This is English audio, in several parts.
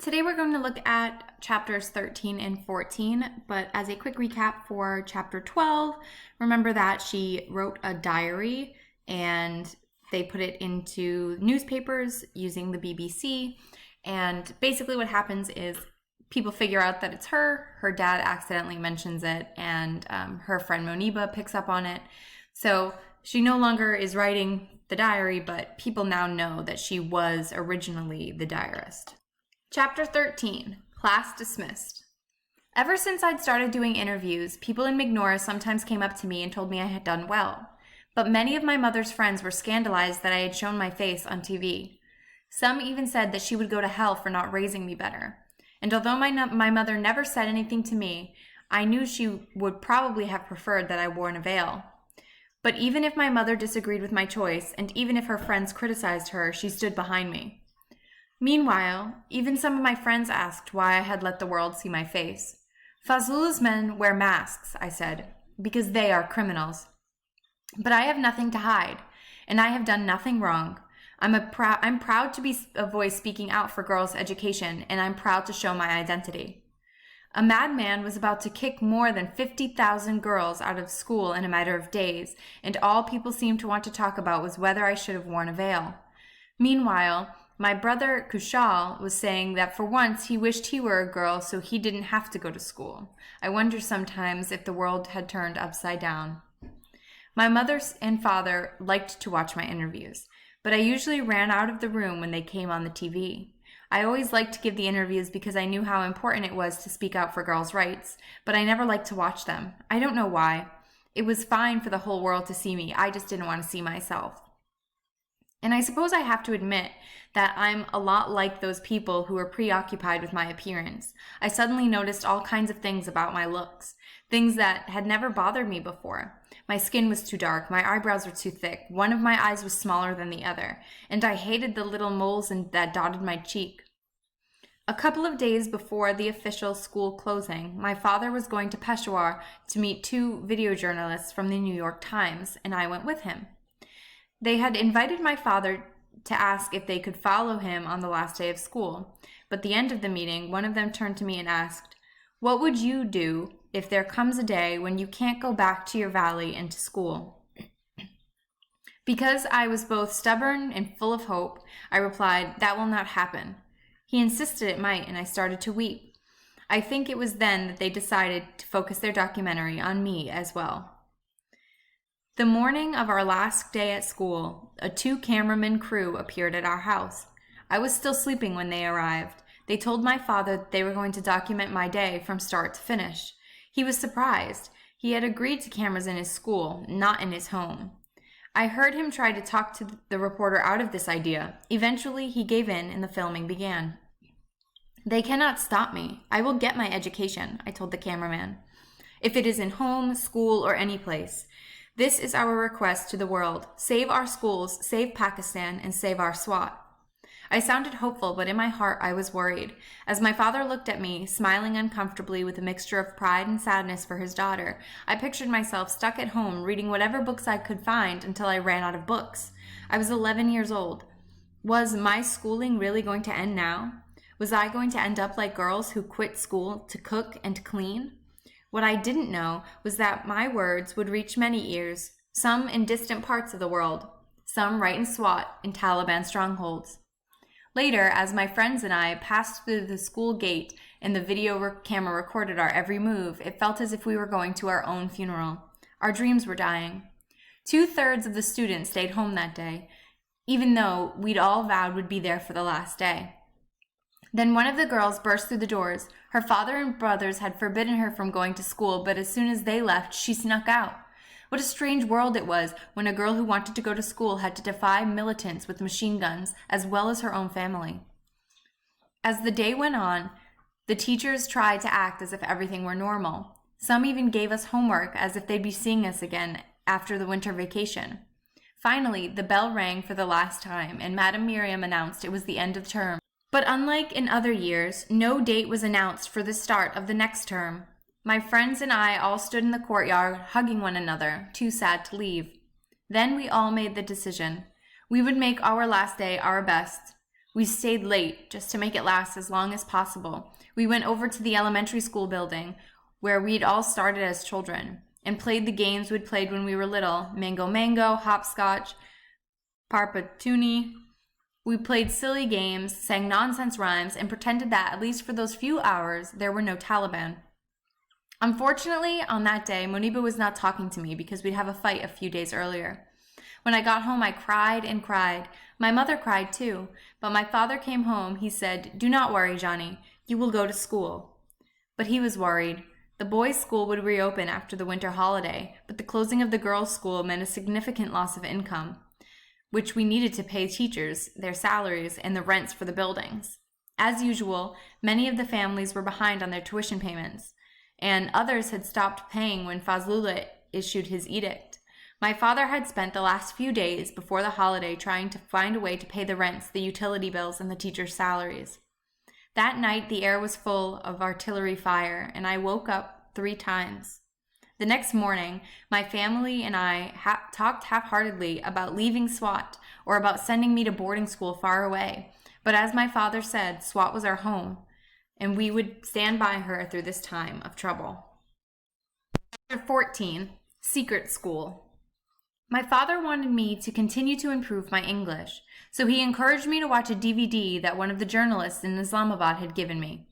Today we're going to look at chapters 13 and 14, but as a quick recap for chapter 12, remember that she wrote a diary and they put it into newspapers using the BBC, and basically what happens is people figure out that it's her dad accidentally mentions it, and her friend Moniba picks up on it. So she no longer is writing the diary, but people now know that she was originally the diarist. Chapter 13, Class Dismissed. Ever since I'd started doing interviews, people in McNora sometimes came up to me and told me I had done well. But many of my mother's friends were scandalized that I had shown my face on TV. Some even said that she would go to hell for not raising me better. And although my mother never said anything to me, I knew she would probably have preferred that I wore a veil. But even if my mother disagreed with my choice, and even if her friends criticized her, she stood behind me. Meanwhile, even some of my friends asked why I had let the world see my face. Fazul's men wear masks, I said, because they are criminals. But I have nothing to hide, and I have done nothing wrong. I'm proud to be a voice speaking out for girls' education, and I'm proud to show my identity. A madman was about to kick more than 50,000 girls out of school in a matter of days, and all people seemed to want to talk about was whether I should have worn a veil. Meanwhile, my brother Kushal was saying that for once he wished he were a girl so he didn't have to go to school. I wonder sometimes if the world had turned upside down. My mother and father liked to watch my interviews, but I usually ran out of the room when they came on the TV. I always liked to give the interviews because I knew how important it was to speak out for girls' rights, but I never liked to watch them. I don't know why. It was fine for the whole world to see me. I just didn't want to see myself. And I suppose I have to admit that I'm a lot like those people who are preoccupied with my appearance. I suddenly noticed all kinds of things about my looks, things that had never bothered me before. My skin was too dark, my eyebrows were too thick, one of my eyes was smaller than the other, and I hated the little moles that dotted my cheek. A couple of days before the official school closing, my father was going to Peshawar to meet two video journalists from the New York Times, and I went with him. They had invited my father to ask if they could follow him on the last day of school, but at the end of the meeting, one of them turned to me and asked, "What would you do if there comes a day when you can't go back to your valley and to school?" Because I was both stubborn and full of hope, I replied, "That will not happen." He insisted it might, and I started to weep. I think it was then that they decided to focus their documentary on me as well. The morning of our last day at school, a two-cameraman crew appeared at our house. I was still sleeping when they arrived. They told my father that they were going to document my day from start to finish. He was surprised. He had agreed to cameras in his school, not in his home. I heard him try to talk to the reporter out of this idea. Eventually, he gave in and the filming began. "They cannot stop me. I will get my education," I told the cameraman. "If it is in home, school, or any place. This is our request to the world. Save our schools, save Pakistan, and save our SWAT." I sounded hopeful, but in my heart I was worried. As my father looked at me, smiling uncomfortably with a mixture of pride and sadness for his daughter, I pictured myself stuck at home reading whatever books I could find until I ran out of books. I was 11 years old. Was my schooling really going to end now? Was I going to end up like girls who quit school to cook and clean? What I didn't know was that my words would reach many ears, some in distant parts of the world, some right in SWAT in Taliban strongholds. Later, as my friends and I passed through the school gate and the video camera recorded our every move, it felt as if we were going to our own funeral. Our dreams were dying. 2/3 of the students stayed home that day, even though we'd all vowed we'd be there for the last day. Then one of the girls burst through the doors. Her father and brothers had forbidden her from going to school, but as soon as they left, she snuck out. What a strange world it was when a girl who wanted to go to school had to defy militants with machine guns, as well as her own family. As the day went on, the teachers tried to act as if everything were normal. Some even gave us homework as if they'd be seeing us again after the winter vacation. Finally, the bell rang for the last time, and Madam Miriam announced it was the end of term. But unlike in other years, no date was announced for the start of the next term. My friends and I all stood in the courtyard, hugging one another, too sad to leave. Then we all made the decision. We would make our last day our best. We stayed late just to make it last as long as possible. We went over to the elementary school building where we'd all started as children and played the games we'd played when we were little. Mango Mango, Hopscotch, Parpatuni. We played silly games, sang nonsense rhymes, and pretended that, at least for those few hours, there were no Taliban. Unfortunately, on that day, Moniba was not talking to me because we'd have a fight a few days earlier. When I got home, I cried and cried. My mother cried too, but my father came home. He said, "Do not worry, Johnny. You will go to school." But he was worried. The boys' school would reopen after the winter holiday, but the closing of the girls' school meant a significant loss of income, which we needed to pay teachers, their salaries, and the rents for the buildings. As usual, many of the families were behind on their tuition payments, and others had stopped paying when Fazlullah issued his edict. My father had spent the last few days before the holiday trying to find a way to pay the rents, the utility bills, and the teachers' salaries. That night, the air was full of artillery fire, and I woke up 3 times. The next morning, my family and I talked half-heartedly about leaving SWAT or about sending me to boarding school far away. But as my father said, SWAT was our home, and we would stand by her through this time of trouble. Chapter 14, Secret School. My father wanted me to continue to improve my English, so he encouraged me to watch a DVD that one of the journalists in Islamabad had given me,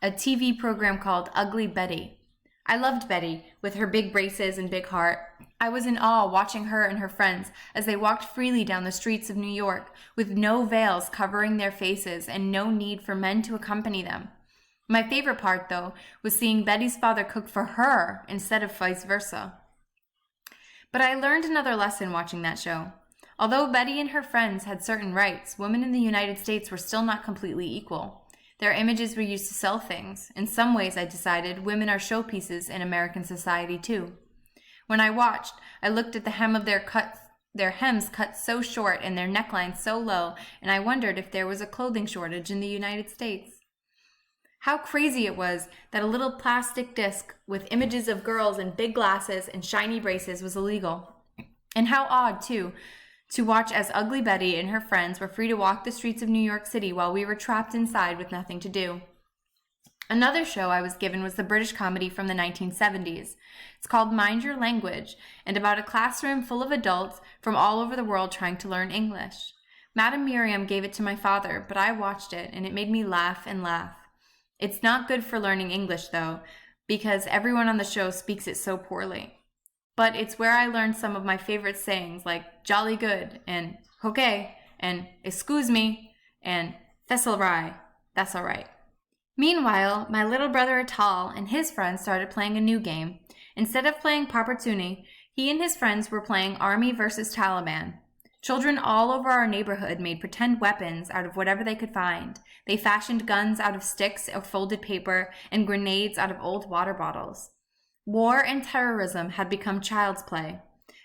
a TV program called Ugly Betty. I loved Betty, with her big braces and big heart. I was in awe watching her and her friends as they walked freely down the streets of New York, with no veils covering their faces and no need for men to accompany them. My favorite part, though, was seeing Betty's father cook for her instead of vice versa. But I learned another lesson watching that show. Although Betty and her friends had certain rights, women in the United States were still not completely equal. Their images were used to sell things. In some ways, I decided, women are showpieces in American society too. When I watched, I looked at the hem of their hems cut so short and their necklines so low, and I wondered if there was a clothing shortage in the United States. How crazy it was that a little plastic disc with images of girls in big glasses and shiny braces was illegal. And how odd, too, to watch as Ugly Betty and her friends were free to walk the streets of New York City while we were trapped inside with nothing to do. Another show I was given was the British comedy from the 1970s. It's called Mind Your Language, and about a classroom full of adults from all over the world trying to learn English. Madam Miriam gave it to my father, but I watched it, and it made me laugh and laugh. It's not good for learning English, though, because everyone on the show speaks it so poorly. But it's where I learned some of my favorite sayings like jolly good and okay and excuse me and that's all right. Meanwhile, my little brother Atal and his friends started playing a new game. Instead of playing Papartuni, he and his friends were playing Army versus Taliban. Children all over our neighborhood made pretend weapons out of whatever they could find. They fashioned guns out of sticks or folded paper and grenades out of old water bottles. War and terrorism had become child's play.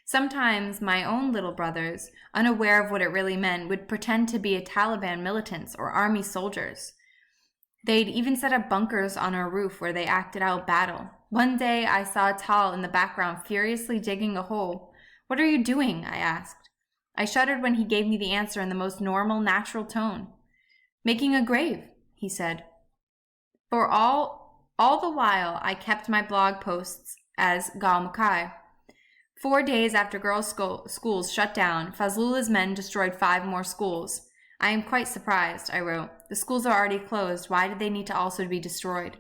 Sometimes my own little brothers, unaware of what it really meant, would pretend to be Taliban militants or army soldiers. They'd even set up bunkers on our roof where they acted out battle. One day I saw Tal in the background furiously digging a hole. "What are you doing?" I asked. I shuddered when he gave me the answer in the most normal, natural tone. "Making a grave," he said. For all the while, I kept my blog posts as Gal Mukai. 4 days after girls' schools shut down, Fazlullah's men destroyed 5 more schools. "I am quite surprised," I wrote. "The schools are already closed. Why did they need to also be destroyed?"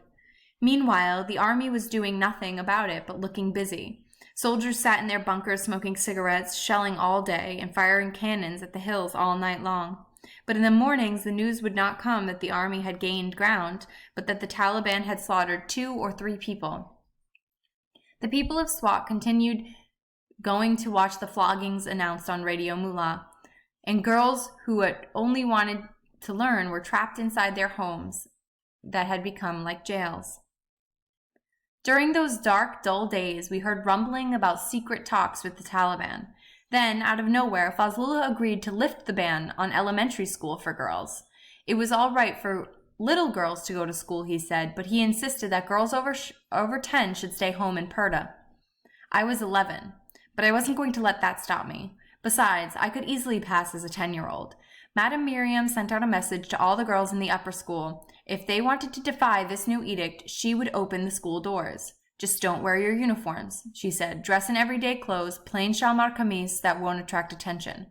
Meanwhile, the army was doing nothing about it but looking busy. Soldiers sat in their bunkers smoking cigarettes, shelling all day, and firing cannons at the hills all night long. But in the mornings, the news would not come that the army had gained ground, but that the Taliban had slaughtered 2 or 3 people. The people of Swat continued going to watch the floggings announced on Radio Mullah, and girls who had only wanted to learn were trapped inside their homes that had become like jails. During those dark, dull days, we heard rumbling about secret talks with the Taliban. Then, out of nowhere, Fazlullah agreed to lift the ban on elementary school for girls. It was all right for little girls to go to school, he said, but he insisted that girls over 10 should stay home in Purda. I was 11, but I wasn't going to let that stop me. Besides, I could easily pass as a 10-year-old. Madam Miriam sent out a message to all the girls in the upper school. If they wanted to defy this new edict, she would open the school doors. Just don't wear your uniforms, she said. Dress in everyday clothes, plain shalmar kameez that won't attract attention.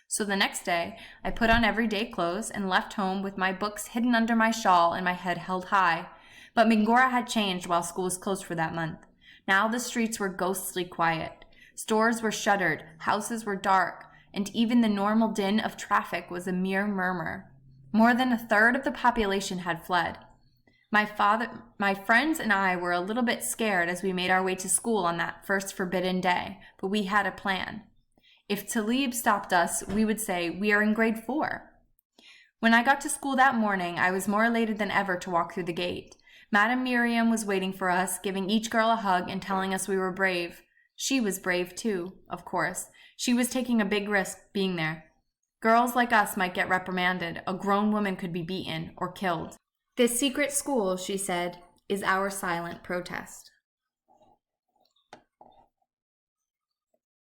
So the next day, I put on everyday clothes and left home with my books hidden under my shawl and my head held high. But Mingora had changed while school was closed for that month. Now the streets were ghostly quiet. Stores were shuttered, houses were dark, and even the normal din of traffic was a mere murmur. More than a third of the population had fled. My friends and I were a little bit scared as we made our way to school on that first forbidden day, but we had a plan. If Talib stopped us, we would say, "We are in grade 4. When I got to school that morning, I was more elated than ever to walk through the gate. Madam Miriam was waiting for us, giving each girl a hug and telling us we were brave. She was brave too, of course. She was taking a big risk being there. Girls like us might get reprimanded. A grown woman could be beaten or killed. This secret school, she said, is our silent protest.